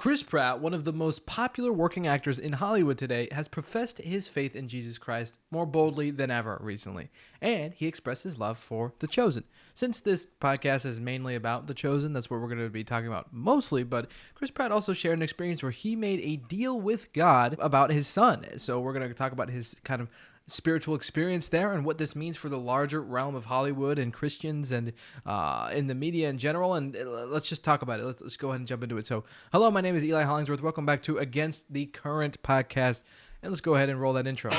Chris Pratt, one of the most popular working actors in Hollywood today, has professed his faith in Jesus Christ more boldly than ever recently, and he expressed his love for The Chosen. Since this podcast is mainly about The Chosen, that's what we're going to be talking about mostly, but Chris Pratt also shared an experience where he made a deal with God about his son. So we're going to talk about his kind of spiritual experience there and what this means for the larger realm of Hollywood and Christians and in the media in general. And let's just talk about it. Let's go ahead and jump into it. So, hello, my name is Eli Hollingsworth. Welcome back to Against the Current podcast. And let's go ahead and roll that intro.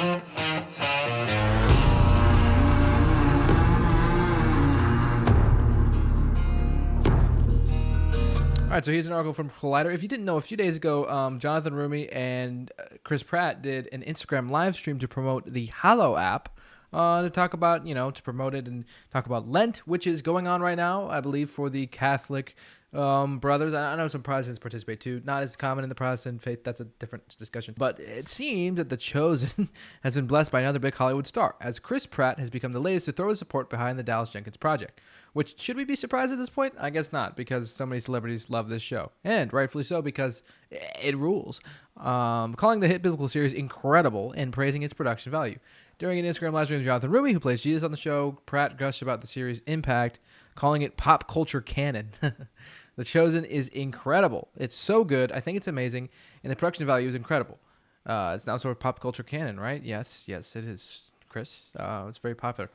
All right, so here's an article from Collider. If you didn't know, a few days ago, Jonathan Rumi and Chris Pratt did an Instagram live stream to promote the Hallow app, to talk about, to promote it and talk about Lent, which is going on right now, I believe, for the Catholic brothers. I know some Protestants participate too. Not as common in the Protestant faith. That's a different discussion. But it seems that The Chosen has been blessed by another big Hollywood star, as Chris Pratt has become the latest to throw his support behind the Dallas Jenkins project. Which, should we be surprised at this point? I guess not, because so many celebrities love this show. And rightfully so, because it rules. Calling the hit biblical series incredible and praising its production value. During an Instagram live stream with Jonathan Rumi, who plays Jesus on the show, Pratt gushed about the series' impact, calling it pop culture canon. The Chosen is incredible. It's so good. I think it's amazing. And the production value is incredible. It's now sort of pop culture canon, right? Yes, it is, Chris. It's very popular.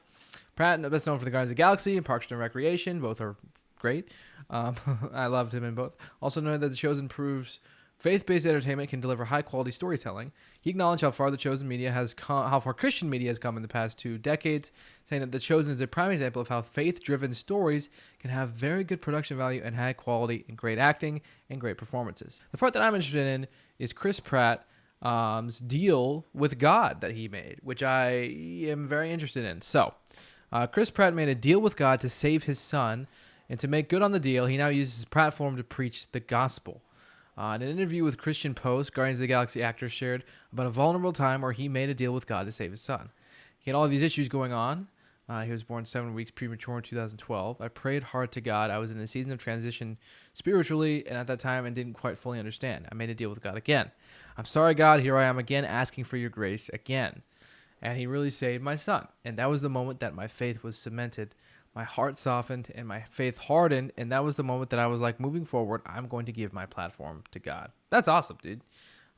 Pratt, best known for the Guardians of the Galaxy and Parks and Recreation. Both are great. I loved him in both. Also noted that The Chosen proves faith-based entertainment can deliver high-quality storytelling. He acknowledged how far Christian media has come in the past 2 decades, saying that The Chosen is a prime example of how faith-driven stories can have very good production value and high quality and great acting and great performances. The part that I'm interested in is Chris Pratt's deal with God that he made, which I am very interested in. So, Chris Pratt made a deal with God to save his son, and to make good on the deal, he now uses his platform to preach the gospel. In an interview with Christian Post, Guardians of the Galaxy actor shared about a vulnerable time where he made a deal with God to save his son. He had all these issues going on. He was born 7 weeks premature in 2012. I prayed hard to God. I was in a season of transition spiritually, and at that time, I didn't quite fully understand. I made a deal with God again. I'm sorry, God. Here I am again, asking for your grace again. And he really saved my son. And that was the moment that my faith was cemented. My heart softened and my faith hardened, and that was the moment that I was like, moving forward, I'm going to give my platform to God. That's awesome, dude.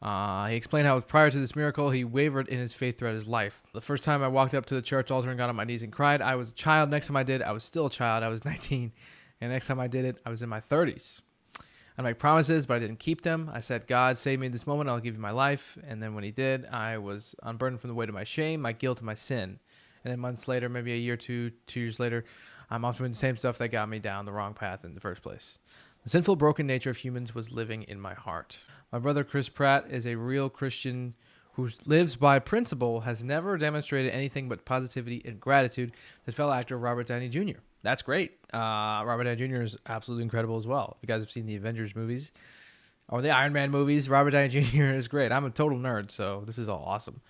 He explained how prior to this miracle, he wavered in his faith throughout his life. The first time I walked up to the church altar and got on my knees and cried, I was a child. Next time I did, I was still a child. I was 19. And next time I did it, I was in my 30s. I made promises, but I didn't keep them. I said, God, save me this moment. I'll give you my life. And then when he did, I was unburdened from the weight of my shame, my guilt, and my sin. And then months later, maybe a year, 2 years later, I'm off doing the same stuff that got me down the wrong path in the first place. The sinful, broken nature of humans was living in my heart. My brother Chris Pratt is a real Christian who lives by principle, has never demonstrated anything but positivity and gratitude to fellow actor Robert Downey Jr. That's great. Robert Downey Jr. is absolutely incredible as well. If you guys have seen the Avengers movies or the Iron Man movies, Robert Downey Jr. is great. I'm a total nerd, so this is all awesome.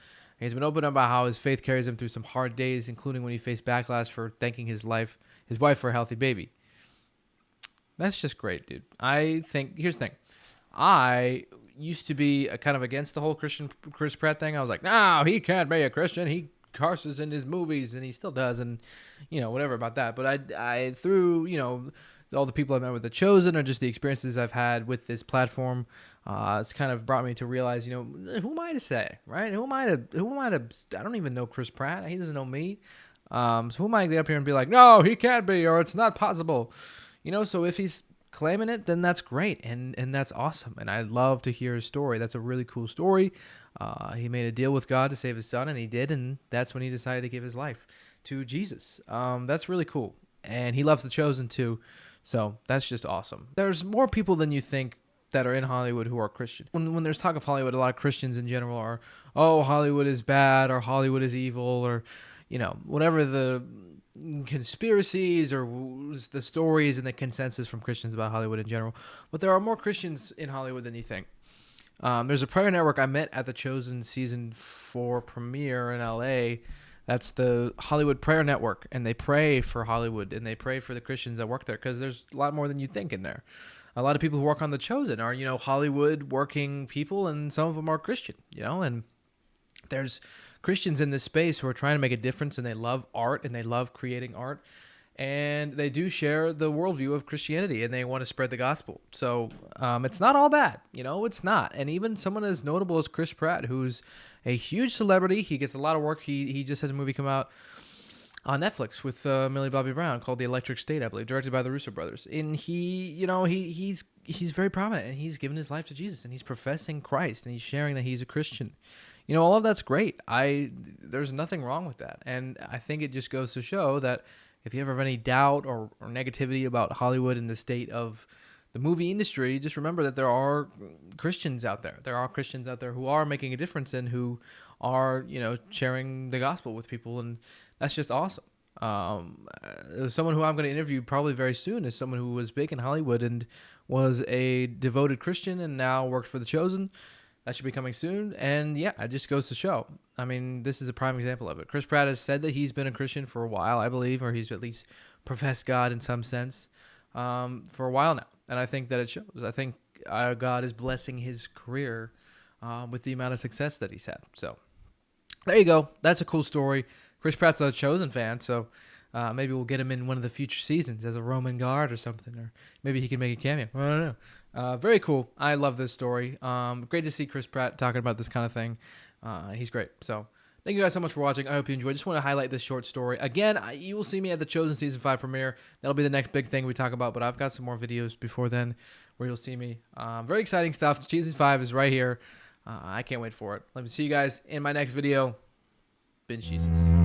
He's been open about how his faith carries him through some hard days, including when he faced backlash for thanking his wife for a healthy baby. That's just great, dude. Here's the thing. I used to be kind of against the whole Chris Pratt thing. I was like, no, he can't be a Christian. He curses in his movies, and he still does, and, whatever about that. But I through, all the people I've met with The Chosen or just the experiences I've had with this platform, it's kind of brought me to realize, who am I to say, right? Who am I to, I don't even know Chris Pratt. He doesn't know me. So who am I to get up here and be like, no, he can't be, or it's not possible, so if he's claiming it, then that's great. And that's awesome. And I'd love to hear his story. That's a really cool story. He made a deal with God to save his son, and he did. And that's when he decided to give his life to Jesus. That's really cool. And he loves The Chosen too. So that's just awesome. There's more people than you think that are in Hollywood who are Christian. When there's talk of Hollywood, a lot of Christians in general are, oh, Hollywood is bad, or Hollywood is evil, or, whatever the conspiracies or the stories and the consensus from Christians about Hollywood in general. But there are more Christians in Hollywood than you think. There's a prayer network I met at The Chosen season 4 premiere in LA. That's the Hollywood Prayer Network, and they pray for Hollywood, and they pray for the Christians that work there, because there's a lot more than you think in there. a lot of people who work on The Chosen are, Hollywood working people, and some of them are Christian, and there's Christians in this space who are trying to make a difference, and they love art and they love creating art, and they do share the worldview of Christianity, and they want to spread the gospel. So it's not all bad, it's not. And even someone as notable as Chris Pratt, who's a huge celebrity, he gets a lot of work. He just has a movie come out on Netflix with Millie Bobby Brown called The Electric State, I believe, directed by the Russo brothers. And he's very prominent, and he's given his life to Jesus, and he's professing Christ, and he's sharing that he's a Christian. All of that's great. There's nothing wrong with that. And I think it just goes to show that if you ever have any doubt or negativity about Hollywood and the state of the movie industry, just remember that there are Christians out there. There are Christians out there who are making a difference and who are, sharing the gospel with people. And that's just awesome. Someone who I'm going to interview probably very soon is someone who was big in Hollywood and was a devoted Christian and now works for The Chosen. That should be coming soon. And yeah, it just goes to show. I mean, this is a prime example of it. Chris Pratt has said that he's been a Christian for a while, I believe, or he's at least professed God in some sense for a while now. And I think that it shows. I think God is blessing his career with the amount of success that he's had. So there you go. That's a cool story. Chris Pratt's a Chosen fan, so maybe we'll get him in one of the future seasons as a Roman guard or something, or maybe he can make a cameo. I don't know. Very cool. I love this story. Great to see Chris Pratt talking about this kind of thing. He's great. So thank you guys so much for watching. I hope you enjoyed. Just want to highlight this short story. Again, you will see me at the Chosen Season 5 premiere. That'll be the next big thing we talk about, but I've got some more videos before then where you'll see me. Very exciting stuff. Season 5 is right here. I can't wait for it. Let me see you guys in my next video. Binge Jesus.